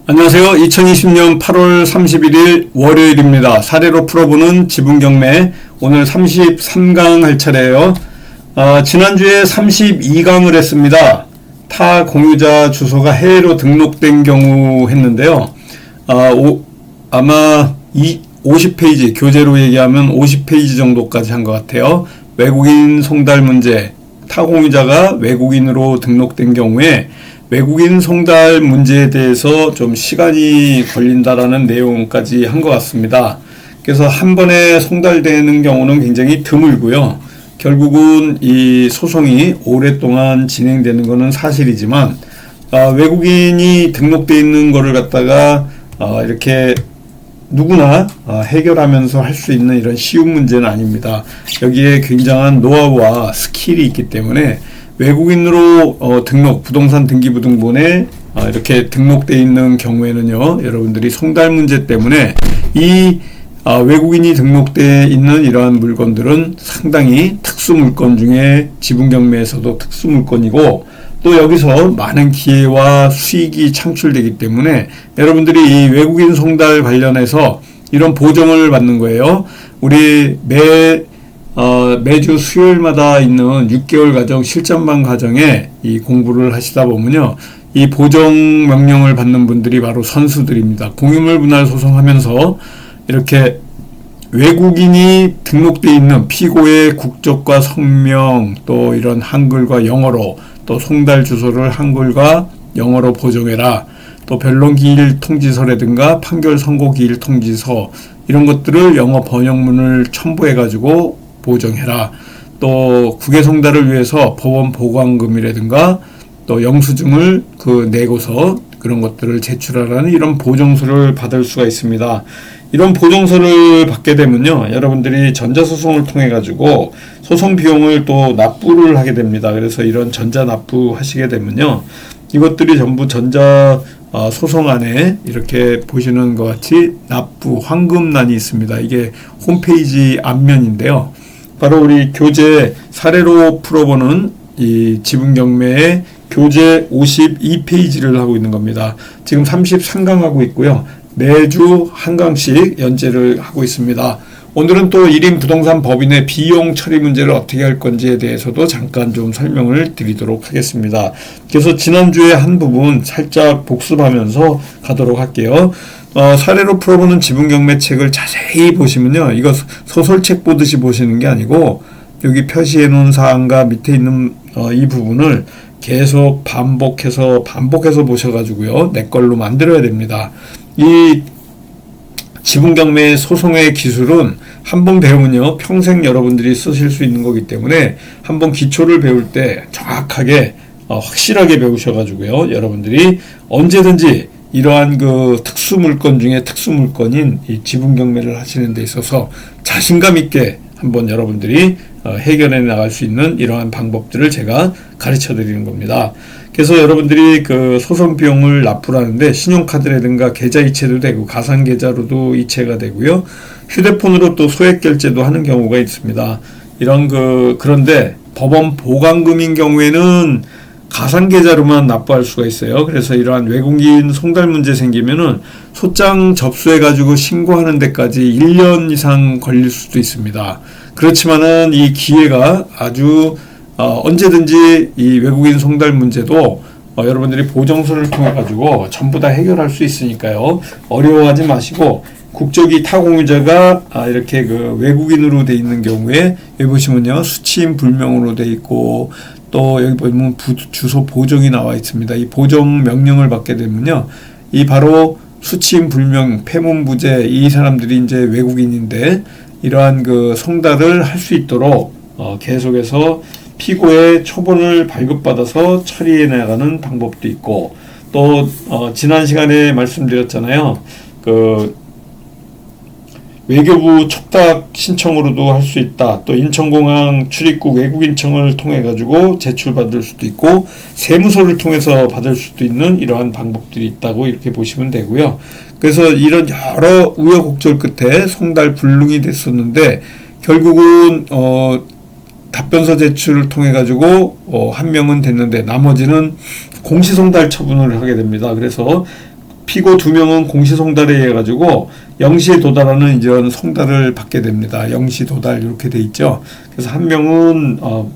안녕하세요. 2020년 8월 31일 월요일입니다. 사례로 풀어보는 지분경매 오늘 33강 할 차례예요. 지난주에 32강을 했습니다. 타 공유자 주소가 해외로 등록된 경우 했는데요. 아마 50페이지, 교재로 얘기하면 50페이지 정도까지 한 것 같아요. 외국인 송달 문제, 타 공유자가 외국인으로 등록된 경우에 외국인 송달 문제에 대해서 좀 시간이 걸린다라는 내용까지 한 것 같습니다. 그래서 한 번에 송달되는 경우는 굉장히 드물고요. 결국은 이 소송이 오랫동안 진행되는 것은 사실이지만 외국인이 등록되어 있는 거를 갖다가 이렇게 누구나 해결하면서 할 수 있는 이런 쉬운 문제는 아닙니다. 여기에 굉장한 노하우와 스킬이 있기 때문에 외국인으로 등록, 부동산 등기부등본에 이렇게 등록되어 있는 경우에는요, 여러분들이 송달 문제 때문에 이 외국인이 등록되어 있는 이러한 물건들은 상당히 특수물건 중에 지분경매에서도 특수물건이고, 또 여기서 많은 기회와 수익이 창출되기 때문에 여러분들이 이 외국인 송달 관련해서 이런 보정을 받는 거예요. 우리 매주 수요일마다 있는 6개월 과정 실전반 과정에 이 공부를 하시다 보면요, 이 보정 명령을 받는 분들이 바로 선수들입니다. 공유물 분할 소송하면서 이렇게 외국인이 등록되어 있는 피고의 국적과 성명, 또 이런 한글과 영어로, 또 송달 주소를 한글과 영어로 보정해라, 또 변론기일 통지서라든가 판결 선고기일 통지서, 이런 것들을 영어 번역문을 첨부해가지고 보정해라. 또 국외송달을 위해서 법원 보관금이라든가 또 영수증을 내고서 그런 것들을 제출하라는 이런 보정서를 받을 수가 있습니다. 이런 보정서를 받게 되면요, 여러분들이 전자소송을 통해 가지고 소송 비용을 또 납부를 하게 됩니다. 그래서 이런 전자 납부 하시게 되면요, 이것들이 전부 전자 소송안에 이렇게 보시는 것 같이 납부 환급란이 있습니다. 이게 홈페이지 앞면인데요. 바로 우리 교재 사례로 풀어보는 이 지분경매의 교재 52페이지를 하고 있는 겁니다. 지금 33강 하고 있고요. 매주 한 강씩 연재를 하고 있습니다. 오늘은 또 1인 부동산 법인의 비용 처리 문제를 어떻게 할 건지에 대해서도 잠깐 좀 설명을 드리도록 하겠습니다. 그래서 지난주에 한 부분 살짝 복습하면서 가도록 할게요. 사례로 풀어보는 지분경매 책을 자세히 보시면요, 이거 소설책 보듯이 보시는 게 아니고 여기 표시해 놓은 사항과 밑에 있는 이 부분을 계속 반복해서 보셔가지고요, 내 걸로 만들어야 됩니다. 이 지분경매 소송의 기술은 한번 배우면요, 평생 여러분들이 쓰실 수 있는 거기 때문에 한번 기초를 배울 때 정확하게 확실하게 배우셔가지고요, 여러분들이 언제든지 이러한 특수물건 중에 특수물건인 이 지분경매를 하시는 데 있어서 자신감 있게 한번 여러분들이 해결해 나갈 수 있는 이러한 방법들을 제가 가르쳐 드리는 겁니다. 그래서 여러분들이 소송 비용을 납부를 하는데 신용카드라든가 계좌 이체도 되고 가상계좌로도 이체가 되고요, 휴대폰으로 또 소액 결제도 하는 경우가 있습니다. 이런 그런데 법원 보관금인 경우에는 가상계좌로만 납부할 수가 있어요. 그래서 이러한 외국인 송달 문제 생기면은 소장 접수해가지고 신고하는 데까지 1년 이상 걸릴 수도 있습니다. 그렇지만은 이 기회가 아주 언제든지 이 외국인 송달 문제도 여러분들이 보정서를 통해 가지고 전부 다 해결할 수 있으니까요, 어려워하지 마시고, 국적이 타공유자가 이렇게 외국인으로 돼 있는 경우에 여기 보시면요, 수취인 불명으로 돼 있고, 또 여기 보면 주소 보정이 나와 있습니다. 이 보정 명령을 받게 되면요, 이 바로 수취인 불명, 폐문부재, 이 사람들이 이제 외국인인데 이러한 송달을 할 수 있도록 계속해서 피고의 초본을 발급받아서 처리해 나가는 방법도 있고, 또 지난 시간에 말씀드렸잖아요. 외교부 촉탁 신청으로도 할 수 있다. 또 인천공항 출입국 외국인청을 통해 가지고 제출받을 수도 있고, 세무서를 통해서 받을 수도 있는 이러한 방법들이 있다고 이렇게 보시면 되고요. 그래서 이런 여러 우여곡절 끝에 송달 불능이 됐었는데 결국은 답변서 제출을 통해 가지고 한 명은 됐는데 나머지는 공시송달 처분을 하게 됩니다. 그래서 피고 2명은 공시송달에 의해 가지고 영시에 도달하는 이런 송달을 받게 됩니다. 영시 도달 이렇게 돼 있죠. 그래서 1명은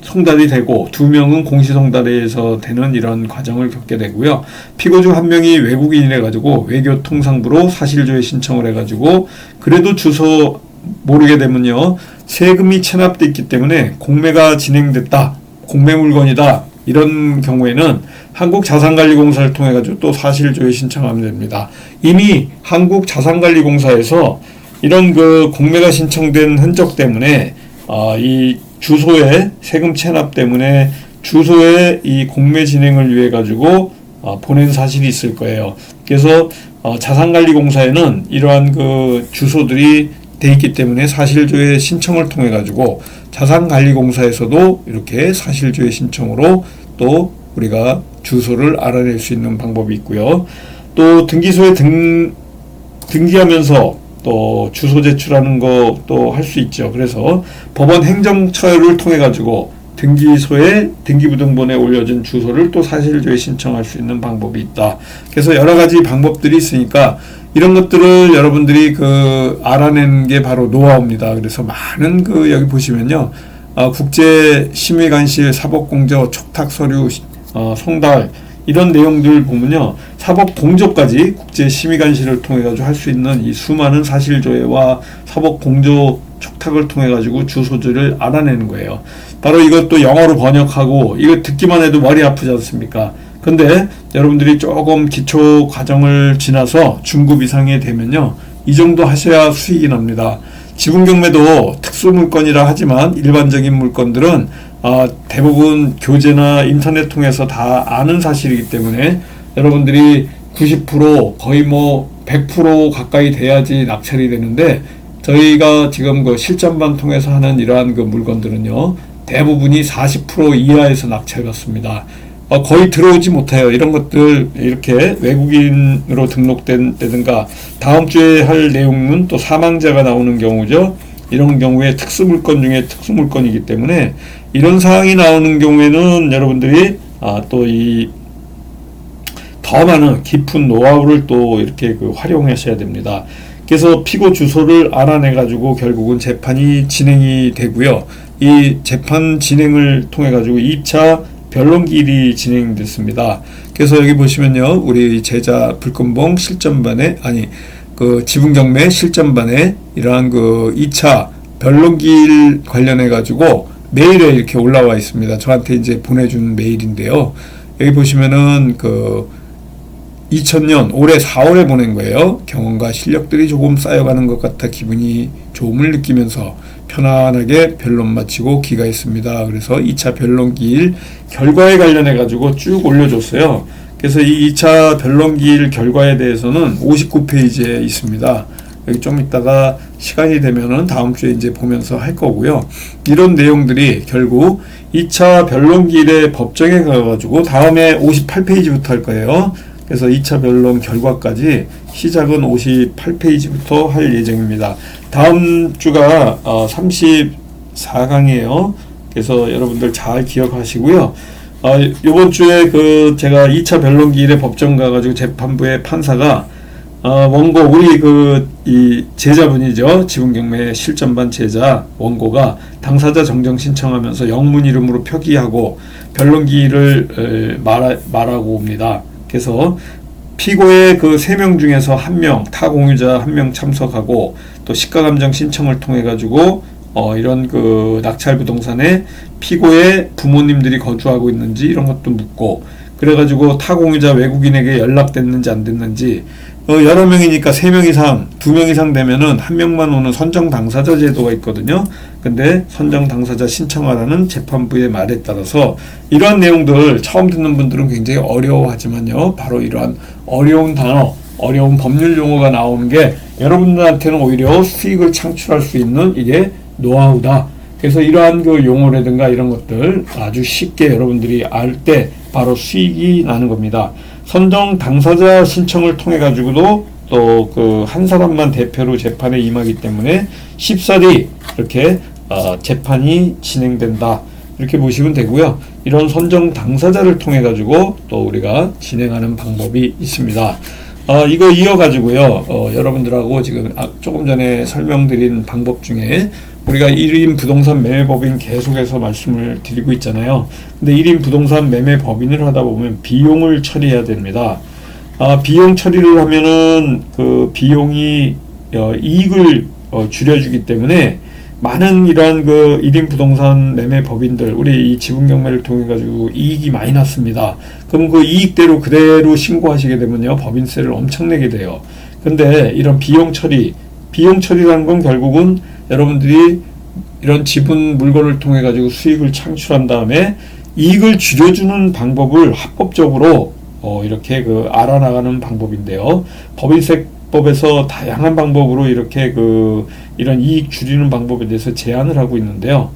송달이 되고 2명은 공시송달에 의해서 되는 이런 과정을 겪게 되고요. 피고 중 1명이 외국인이래 가지고 외교통상부로 사실조회 신청을 해 가지고 그래도 주소 모르게 되면요, 세금이 체납돼 있기 때문에 공매가 진행됐다, 공매 물건이다, 이런 경우에는 한국자산관리공사를 통해 가지고 또 사실조회 신청하면 됩니다. 이미 한국자산관리공사에서 이런 그 공매가 신청된 흔적 때문에 이 주소에 세금 체납 때문에 주소에 이 공매 진행을 위해 가지고 보낸 사실이 있을 거예요. 그래서 자산관리공사에는 이러한 그 주소들이 돼 있기 때문에 사실조회 신청을 통해 가지고 자산관리공사에서도 이렇게 사실조회 신청으로 또 우리가 주소를 알아낼 수 있는 방법이 있고요. 또 등기소에 등기하면서 또 주소 제출하는 것도 할 수 있죠. 그래서 법원 행정처를 통해 가지고 등기소에 등기부등본에 올려진 주소를 또 사실조회 신청할 수 있는 방법이 있다. 그래서 여러 가지 방법들이 있으니까 이런 것들을 여러분들이 그 알아내는 게 바로 노하우입니다. 그래서 많은 그 여기 보시면요, 국제 심의관실, 사법공조, 촉탁서류, 송달 이런 내용들 보면요, 사법공조까지 국제 심의관실을 통해 가지고 할 수 있는 이 수많은 사실조회와 사법공조 촉탁을 통해 가지고 주소지를 알아내는 거예요. 바로 이것도 영어로 번역하고 이거 듣기만 해도 머리 아프지 않습니까? 근데 여러분들이 조금 기초 과정을 지나서 중급 이상이 되면요, 이 정도 하셔야 수익이 납니다. 지분경매도 특수물건이라 하지만 일반적인 물건들은 대부분 교재나 인터넷 통해서 다 아는 사실이기 때문에 여러분들이 90% 거의 뭐 100% 가까이 돼야지 낙찰이 되는데, 저희가 지금 그 실전반 통해서 하는 이러한 그 물건들은요, 대부분이 40% 이하에서 낙찰받습니다. 거의 들어오지 못해요. 이런 것들 이렇게 외국인으로 등록된다든가, 다음 주에 할 내용은 또 사망자가 나오는 경우죠. 이런 경우에 특수물건 중에 특수물건이기 때문에 이런 사항이 나오는 경우에는 여러분들이 또 이 더 많은 깊은 노하우를 또 이렇게 그 활용하셔야 됩니다. 그래서 피고 주소를 알아내 가지고 결국은 재판이 진행이 되고요. 이 재판 진행을 통해 가지고 2차 변론기일이 진행됐습니다. 그래서 여기 보시면요, 우리 제자 불금봉 실전반에 그 지분경매 실전반에 이러한 그 2차 변론기일 관련해 가지고 메일에 이렇게 올라와 있습니다. 저한테 이제 보내준 메일인데요. 여기 보시면은 그 2000년 올해 4월에 보낸 거예요. 경험과 실력들이 조금 쌓여가는 것 같아 기분이 좋음을 느끼면서 편안하게 변론 마치고 귀가했습니다. 그래서 2차 변론기일 결과에 관련해 가지고 쭉 올려줬어요. 그래서 이 2차 변론기일 결과에 대해서는 59페이지에 있습니다. 여기 좀 이따가 시간이 되면은 다음 주에 이제 보면서 할 거고요. 이런 내용들이 결국 2차 변론기일의 법정에 가가지고 다음에 58페이지부터 할 거예요. 그래서 2차 변론 결과까지 시작은 58페이지부터 할 예정입니다. 다음 주가 34강이에요. 그래서 여러분들 잘 기억하시고요. 이번 주에 그 제가 2차 변론기일에 법정 가가지고 재판부의 판사가 원고 우리 이 제자분이죠. 지분경매 실전반 제자 원고가 당사자 정정 신청하면서 영문 이름으로 표기하고 변론기일을 말하고 옵니다. 그래서 피고의 그 3명 중에서 1명, 타공유자 1명 참석하고 또 시가감정 신청을 통해 가지고 이런 그 낙찰 부동산에 피고의 부모님들이 거주하고 있는지 이런 것도 묻고, 그래가지고 타공유자 외국인에게 연락됐는지 안 됐는지, 여러 명이니까 3명 이상, 2명 이상 되면은 1명만 오는 선정 당사자 제도가 있거든요. 근데 선정 당사자 신청하라는 재판부의 말에 따라서 이러한 내용들 처음 듣는 분들은 굉장히 어려워하지만요, 바로 이러한 어려운 단어, 어려운 법률 용어가 나오는 게 여러분들한테는 오히려 수익을 창출할 수 있는 이게 노하우다. 그래서 이러한 그 용어라든가 이런 것들 아주 쉽게 여러분들이 알 때 바로 수익이 나는 겁니다. 선정 당사자 신청을 통해 가지고도 또 그 한 사람만 대표로 재판에 임하기 때문에 쉽사리 이렇게 재판이 진행된다, 이렇게 보시면 되고요. 이런 선정 당사자를 통해 가지고 또 우리가 진행하는 방법이 있습니다. 이거 이어가지고요, 여러분들하고 지금 조금 전에 설명드린 방법 중에 우리가 1인 부동산 매매법인 계속해서 말씀을 드리고 있잖아요. 근데 1인 부동산 매매법인을 하다 보면 비용을 처리해야 됩니다. 비용 처리를 하면은 그 비용이 이익을 줄여주기 때문에 많은 이러한 그 1인 부동산 매매 법인들, 우리 이 지분 경매를 통해 가지고 이익이 많이 났습니다. 그럼 그 이익대로 그대로 신고하시게 되면요, 법인세를 엄청 내게 돼요. 근데 이런 비용 처리라는 건 결국은 여러분들이 이런 지분 물건을 통해 가지고 수익을 창출한 다음에 이익을 줄여주는 방법을 합법적으로 이렇게 그 알아나가는 방법인데요. 법인세법에서 다양한 방법으로 이렇게 이런 이익 줄이는 방법에 대해서 제안을 하고 있는데요.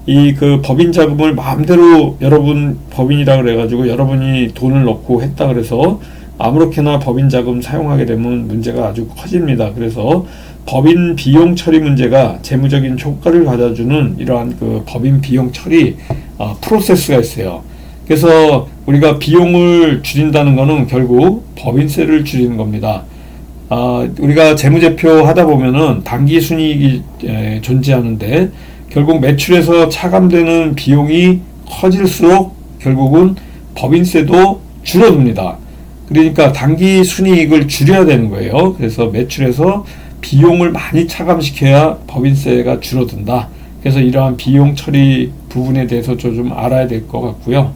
이 그 법인 자금을 마음대로 여러분 법인이라 그래가지고 여러분이 돈을 넣고 했다 그래서 아무렇게나 법인 자금 사용하게 되면 문제가 아주 커집니다. 그래서 법인 비용 처리 문제가 재무적인 효과를 가져주는 이러한 그 법인 비용 처리 프로세스가 있어요. 그래서 우리가 비용을 줄인다는 것은 결국 법인세를 줄이는 겁니다. 우리가 재무제표 하다 보면은 당기 순이익이 존재하는데 결국 매출에서 차감되는 비용이 커질수록 결국은 법인세도 줄어듭니다. 그러니까 당기 순이익을 줄여야 되는 거예요. 그래서 매출에서 비용을 많이 차감시켜야 법인세가 줄어든다. 그래서 이러한 비용 처리 부분에 대해서 좀 알아야 될 것 같고요.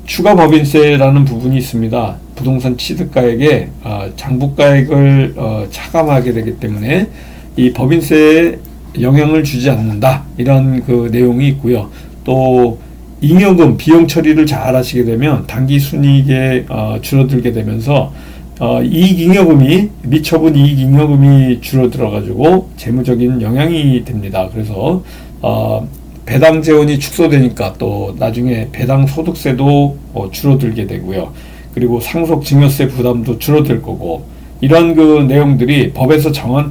추가 법인세라는 부분이 있습니다. 부동산 취득가액에 장부가액을 차감하게 되기 때문에 이 법인세에 영향을 주지 않는다. 이런 그 내용이 있고요. 또 잉여금 비용 처리를 잘 하시게 되면 당기 순이익에 줄어들게 되면서 이익잉여금이 미처분 이익잉여금이 줄어들어 가지고 재무적인 영향이 됩니다. 그래서 배당 재원이 축소되니까 또 나중에 배당 소득세도 줄어들게 되고요. 그리고 상속 증여세 부담도 줄어들 거고, 이런 그 내용들이 법에서 정한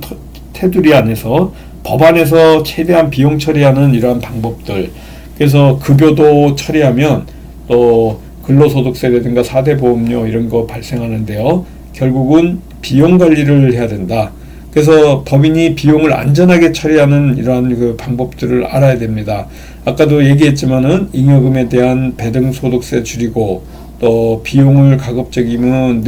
테두리 안에서 법안에서 최대한 비용 처리하는 이러한 방법들, 그래서 급여도 처리하면 또 근로소득세라든가 4대 보험료 이런 거 발생하는데요. 결국은 비용 관리를 해야 된다. 그래서 법인이 비용을 안전하게 처리하는 이러한 그 방법들을 알아야 됩니다. 아까도 얘기했지만은 잉여금에 대한 배등소득세 줄이고, 또 비용을 가급적이면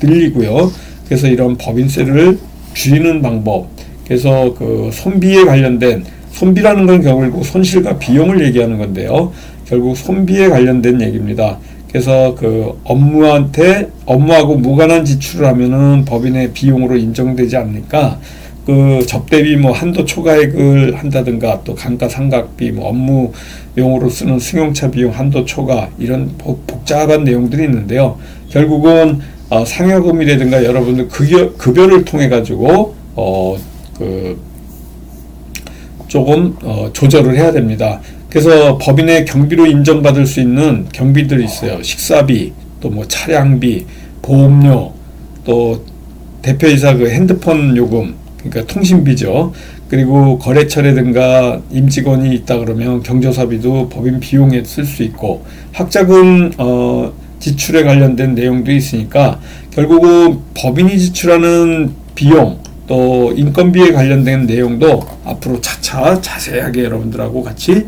늘리고요. 그래서 이런 법인세를 줄이는 방법. 그래서 그 손비에 관련된, 손비라는 건 결국 손실과 비용을 얘기하는 건데요. 결국 손비에 관련된 얘기입니다. 그래서 그 업무하고 무관한 지출을 하면은 법인의 비용으로 인정되지 않으니까 그 접대비 한도 초과액을 한다든가, 또 감가상각비, 업무용으로 쓰는 승용차 비용 한도 초과, 이런 복잡한 내용들이 있는데요. 결국은 상여금이라든가 여러분들 급여를 통해 가지고 조금 조절을 해야 됩니다. 그래서 법인의 경비로 인정받을 수 있는 경비들이 있어요. 식사비, 또 차량비, 보험료, 또 대표이사 그 핸드폰 요금, 그러니까 통신비죠. 그리고 거래처라든가 임직원이 있다 그러면 경조사비도 법인 비용에 쓸 수 있고, 학자금 지출에 관련된 내용도 있으니까 결국은 법인이 지출하는 비용, 또 인건비에 관련된 내용도 앞으로 차차 자세하게 여러분들하고 같이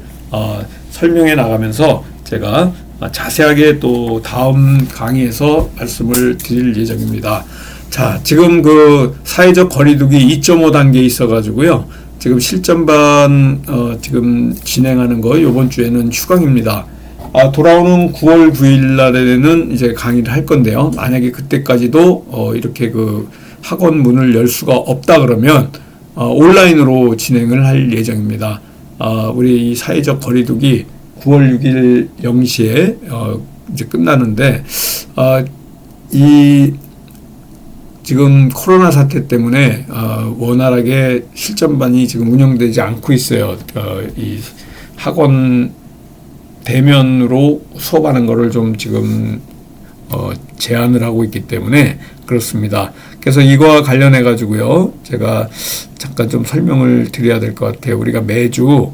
설명해 나가면서 제가 자세하게 또 다음 강의에서 말씀을 드릴 예정입니다. 자, 지금 그 사회적 거리두기 2.5 단계에 있어 가지고요. 지금 실전반 지금 진행하는 거 이번 주에는 휴강입니다. 돌아오는 9월 9일 날에는 이제 강의를 할 건데요. 만약에 그때까지도 이렇게 그 학원 문을 열 수가 없다 그러면 온라인으로 진행을 할 예정입니다. 우리 이 사회적 거리두기 9월 6일 0시에 이제 끝나는데, 이 지금 코로나 사태 때문에 원활하게 실전반이 지금 운영되지 않고 있어요. 이 학원 대면으로 수업하는 거를 좀 지금 제한을 하고 있기 때문에 그렇습니다. 그래서 이거와 관련해 가지고요, 제가 잠깐 좀 설명을 드려야 될 것 같아요. 우리가 매주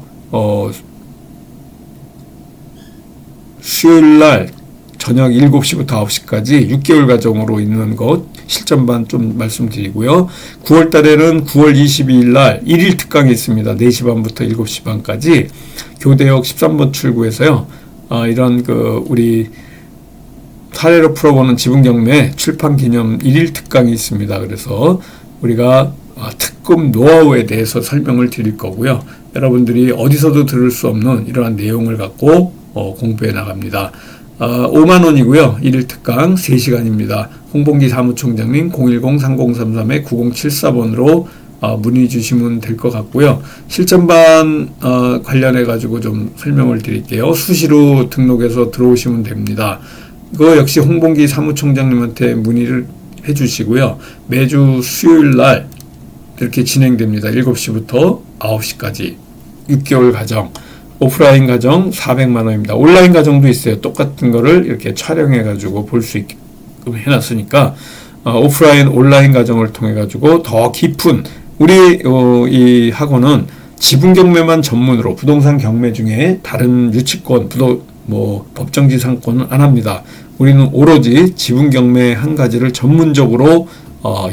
수요일 날 저녁 7시부터 9시까지 6개월 과정으로 있는 것 실전반 좀 말씀드리고요. 9월 달에는 9월 22일 날 1일 특강이 있습니다. 4시 반부터 7시 반까지 교대역 13번 출구에서요. 이런 우리 사례로 풀어보는 지분경매 출판 기념 1일 특강이 있습니다. 그래서 우리가 특금 노하우에 대해서 설명을 드릴 거고요. 여러분들이 어디서도 들을 수 없는 이러한 내용을 갖고 공부해 나갑니다. 5만 원이고요. 1일 특강 3시간입니다. 홍봉기 사무총장님 010-3033-9074번으로 문의 주시면 될 것 같고요. 실전반 관련해 가지고 좀 설명을 드릴게요. 수시로 등록해서 들어오시면 됩니다. 이거 역시 홍봉기 사무총장님한테 문의를 해 주시고요. 매주 수요일 날 이렇게 진행됩니다. 7시부터 9시까지 6개월 과정. 오프라인 과정 400만 원입니다. 온라인 과정도 있어요. 똑같은 거를 이렇게 촬영해 가지고 볼 수 있게 해놨으니까 오프라인 온라인 과정을 통해 가지고 더 깊은 우리 이 학원은 지분 경매만 전문으로 부동산 경매 중에 다른 유치권, 법정지상권은 안 합니다. 우리는 오로지 지분 경매 한 가지를 전문적으로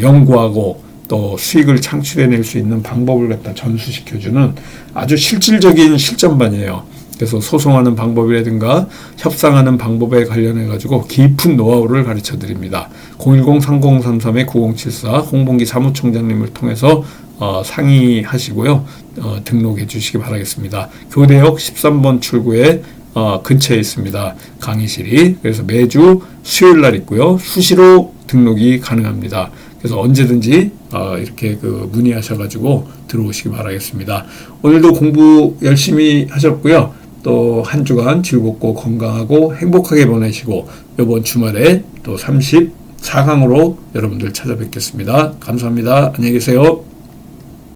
연구하고 또 수익을 창출해낼 수 있는 방법을 갖다 전수시켜주는 아주 실질적인 실전반이에요. 그래서 소송하는 방법이라든가 협상하는 방법에 관련해 가지고 깊은 노하우를 가르쳐 드립니다. 010-3033-9074 홍봉기 사무총장님을 통해서 상의하시고요. 등록해 주시기 바라겠습니다. 교대역 13번 출구에 근처에 있습니다. 강의실이. 그래서 매주 수요일 날 있고요. 수시로 등록이 가능합니다. 그래서 언제든지 이렇게 문의하셔가지고 들어오시기 바라겠습니다. 오늘도 공부 열심히 하셨고요. 또 한 주간 즐겁고 건강하고 행복하게 보내시고 이번 주말에 또 34강으로 여러분들 찾아뵙겠습니다. 감사합니다. 안녕히 계세요.